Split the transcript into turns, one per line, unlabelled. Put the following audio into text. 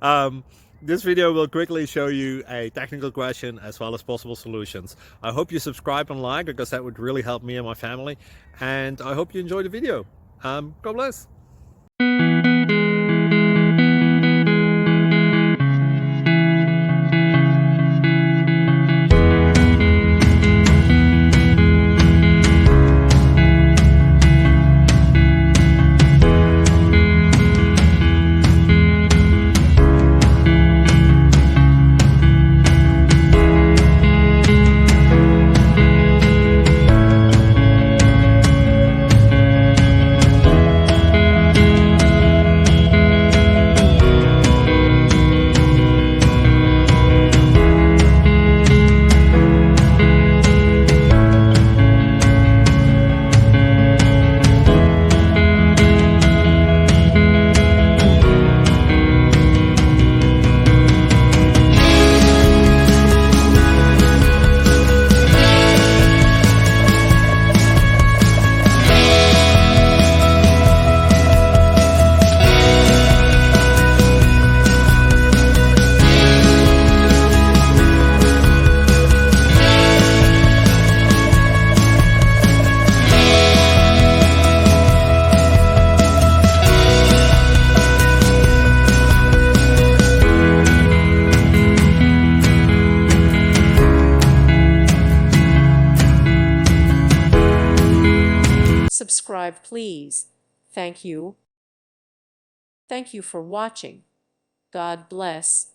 um, this video will quickly show you a technical question as well as possible solutions. I hope you subscribe and like, because that would really help me and my family. And I hope you enjoy the video. God bless.
Subscribe, please. Thank you. Thank you for watching. God bless.